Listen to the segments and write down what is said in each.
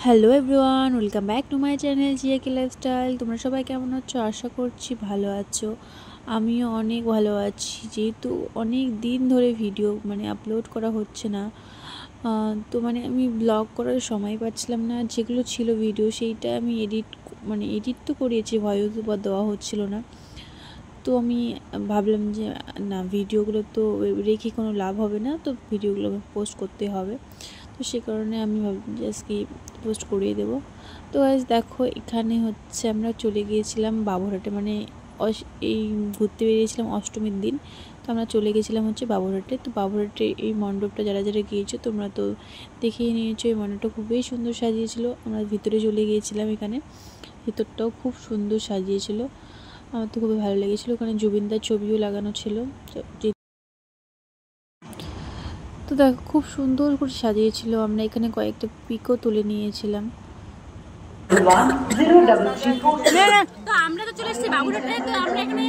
Hello everyone, welcome back to my channel GAK lifestyle. তোমরা সবাই কেমন আছো? আশা করছি ভালো আছো। আমিও অনেক ভালো আছি। যেহেতু অনেক দিন ধরে ভিডিও আপলোড করা হচ্ছে না, তো আমি ব্লগ করার সময় পাচ্ছিলাম না। যেগুলো ছিল ভিডিও সেইটা আমি এডিট তো করিয়েছি, ভয়েস ওভার দেওয়া হচ্ছিল না। তো আমি ভাবলাম যে না, ভিডিওগুলো তো রেখে কোনো লাভ হবে না, তো ভিডিওগুলো পোস্ট করতে হবে। তো সে কারণে আমি ভাবলাম যে আজকে পোস্ট করিয়ে দেবো। তো আজ দেখো, এখানে হচ্ছে আমরা চলে গিয়েছিলাম বাবুরহাটে, এই ঘুরতে বেরিয়েছিলাম অষ্টমীর দিন। তো আমরা চলে গেছিলাম হচ্ছে বাবুরহাটে। তো বাবুরহাটে এই মণ্ডপটা যারা যারা গিয়েছো তোমরা তো দেখেই নিয়েছো, এই মণ্ডপটা খুবই সুন্দর সাজিয়েছিল। আমরা ভিতরে চলে গিয়েছিলাম, এখানে ভিতরটাও খুব সুন্দর সাজিয়েছিল। আমার তো খুবই ভালো লেগেছিলো। ওখানে জুবিনদার ছবিও লাগানো ছিল। তো দেখো, খুব সুন্দর করে সাজিয়েছিল। আমরা এখানে কয়েকটা পিকও তুলে নিয়েছিলাম। তো আমরা তো চলে এসেছি বাবুরহাটে। তো আমরা এখানে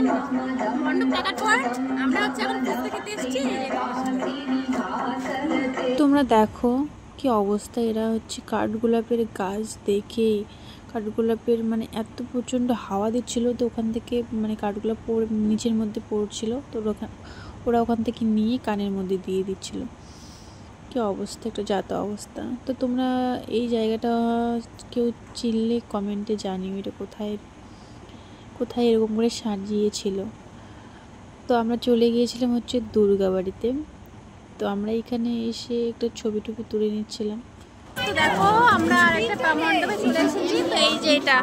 মণ্ডপ দেখার পর আমরা হচ্ছে এখন ঘুরতে খেতে এসেছি। তোমরা দেখো কি অবস্থা। এরা হচ্ছে কাঠগোলাপের গাছ দেখে, কাঠগোলাপের এত প্রচণ্ড হাওয়া দিচ্ছিল, তো ওখান থেকে কাঠগোলাপ নিচের মধ্যে পড়ছিল। তো ওরা ওখান থেকে নিয়ে কানের মধ্যে দিয়ে দিচ্ছিল। কি অবস্থা, একটা যাতা অবস্থা। তো তোমরা এই জায়গাটা কেউ চিনলে কমেন্টে জানিও, এটা কোথায় কোথায় এরকম করে সাজিয়েছিল। তো আমরা চলে গিয়েছিলাম হচ্ছে দুর্গাবাড়িতে। তো আমরা এখানে এসে একটা ছবি টবি তুলে নিচ্ছিলাম। তো দেখো, আমরা আরেকটা মণ্ডপে চলে এসেছি। তো এই যে এটা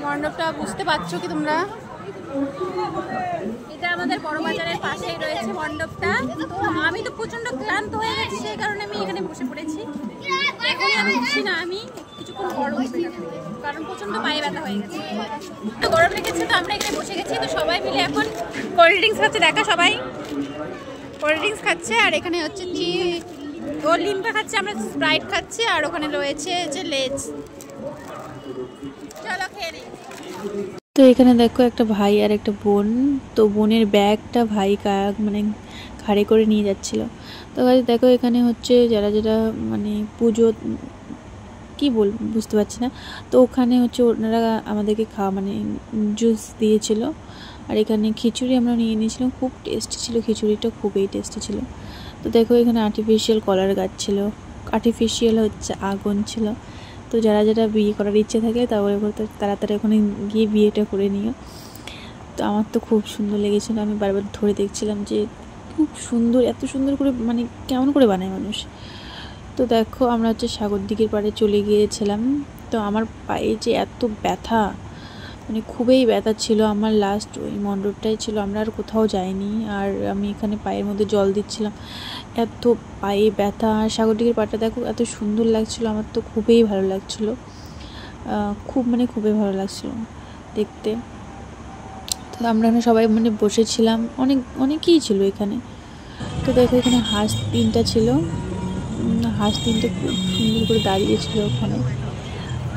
মণ্ডপটা, বুঝতে পারছো কি তোমরা? এটা আমাদের বড় বাজারের পাশেই রয়েছে মণ্ডপটা। তো আমি তো প্রচন্ড ক্লান্ত হয়ে গেছি, সেই কারণে আমি এখানে বসে পড়েছি। এখন আমি উঠছি না, আমি কিছুক্ষণ পর উঠবো, কারণ প্রচন্ড পায়ে ব্যথা হয়ে গেছে, তো গরম লেগেছে। তো আমরা এখানে বসে গেছি। তো সবাই মিলে এখন কোল্ড ড্রিঙ্কস খাচ্ছে। দেখা, সবাই কোল্ড ড্রিঙ্কস খাচ্ছে। আর এখানে হচ্ছে ও লিমকা খাচ্ছে, আমরা স্প্রাইট খাচ্ছি। আর ওখানে রয়েছে যে লেজ। চলো খেয়ে নিই। তো এখানে দেখো, একটা ভাই আর একটা বোন। তো বোনের ব্যাগটা ভাই ঘাড়ে করে নিয়ে যাচ্ছিল। তো দেখো, এখানে হচ্ছে যারা যারা পুজো কি বুঝতে পারছি না। তো ওখানে হচ্ছে ওনারা আমাদেরকে জুস দিয়েছিল। আর এখানে খিচুড়ি আমরা নিয়ে নিয়েছিলাম, খুব টেস্টি ছিল খিচুড়িটা, খুবই টেস্টি ছিল। তো দেখো, এখানে আর্টিফিশিয়াল কলার গাছ ছিল, আর্টিফিশিয়াল হচ্ছে আগুন ছিল। তো যারা যারা বিয়ে করার ইচ্ছে থাকে তাড়াতাড়ি ওখানে গিয়ে বিয়েটা করে নিও। তো আমার তো খুব সুন্দর লেগেছিলো। আমি বারবার ধরে দেখছিলাম যে খুব সুন্দর, এত সুন্দর করে কেমন করে বানায় মানুষ। তো দেখো, আমরা হচ্ছে সাগরদিঘির পাড়ে চলে গিয়েছিলাম। তো আমার পায়ে যে এত ব্যথা, খুবই ব্যথা ছিল। আমার লাস্ট ওই মণ্ডপটাই ছিল, আমরা আর কোথাও যাইনি। আর আমি এখানে পায়ের মধ্যে জল দিচ্ছিলাম, এত পায়ে ব্যথা। আর সাগরদিঘির পাড়টা দেখো, এত সুন্দর লাগছিল। আমার তো খুবই ভালো লাগছিল, খুবই ভালো লাগছিল দেখতে। তো আমরা এখানে সবাই বসেছিলাম, অনেকেই ছিল এখানে। তো দেখো, এখানে হাঁস 3টা ছিল। হাঁস 3টে খুব সুন্দর করে দাঁড়িয়েছিল ওখানে।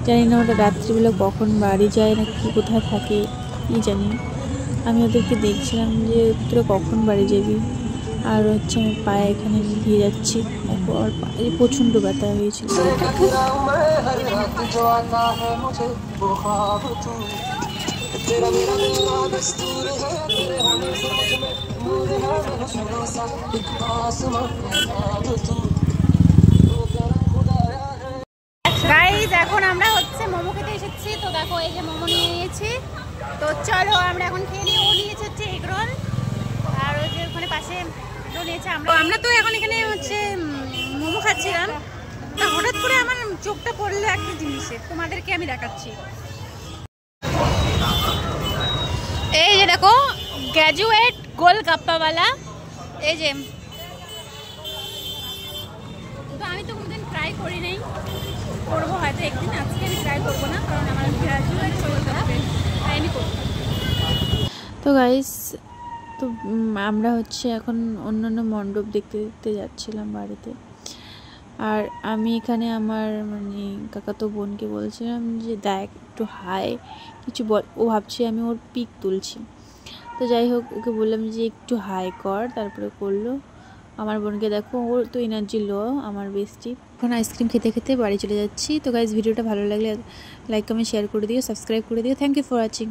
জানি না ওটা রাত্রিবেলা কখন বাড়ি যায় না কি, কোথায় থাকে কি জানি। আমি ওদেরকে দেখছিলাম যে তোরা কখন বাড়ি যাবি। আর হচ্ছে আমি পায়ে এখানে দিয়ে যাচ্ছি, আর পায়ে প্রচণ্ড ব্যথা হয়েছিল। গাইস, এখন আমরা হচ্ছে মোমো খেতে এসেছি। তো দেখো, এই যে মোমো নিয়ে নিয়েছি। তো চলো আমরা এখন খেয়ে নিই। ও নিয়েছে হচ্ছে এগ রোল, আর ওই যে ওখানে পাশে নিয়েছে। আমরা তো এখন এখানে হচ্ছে মোমো খাচ্ছিলাম। তা হঠাৎ করে আমার চোখটা পড়লো একটা জিনিসে, তোমাদেরকে আমি দেখাচ্ছি। এই যে দেখো, গ্র্যাজুয়েট গোলগাপ্পাওয়ালা। এই যে, তো আমি তো কোনোদিন ট্রাই করি নাই, করবো হয়তো একদিন। আজকে আমি ট্রাই করবো না, কারণ আমার গ্র্যাজুয়েট তাই আমি করবো। তো গাইস, তো আমরা হচ্ছে এখন অন্যান্য মণ্ডপ দেখতে দেখতে যাচ্ছিলাম বাড়িতে। আর আমি এখানে আমার কাকাতো বোনকে বলছিলাম যে দেখ একটু হাই কিছু বল। ও ভাবছে আমি ওর পিক তুলছি। তো যাই হোক, ওকে বললাম যে একটু হাই কর, তারপরে করলো। আমার বোনকে দেখো, ওর তো এনার্জি লো, আমার বেস্টি। এখন আইসক্রিম খেতে খেতে বাড়ি চলে যাচ্ছি। তো গাইজ ভিডিওটা ভালো লাগলে লাইক কমেন্ট শেয়ার করে দিও, সাবস্ক্রাইব করে দিও। Thank you for watching.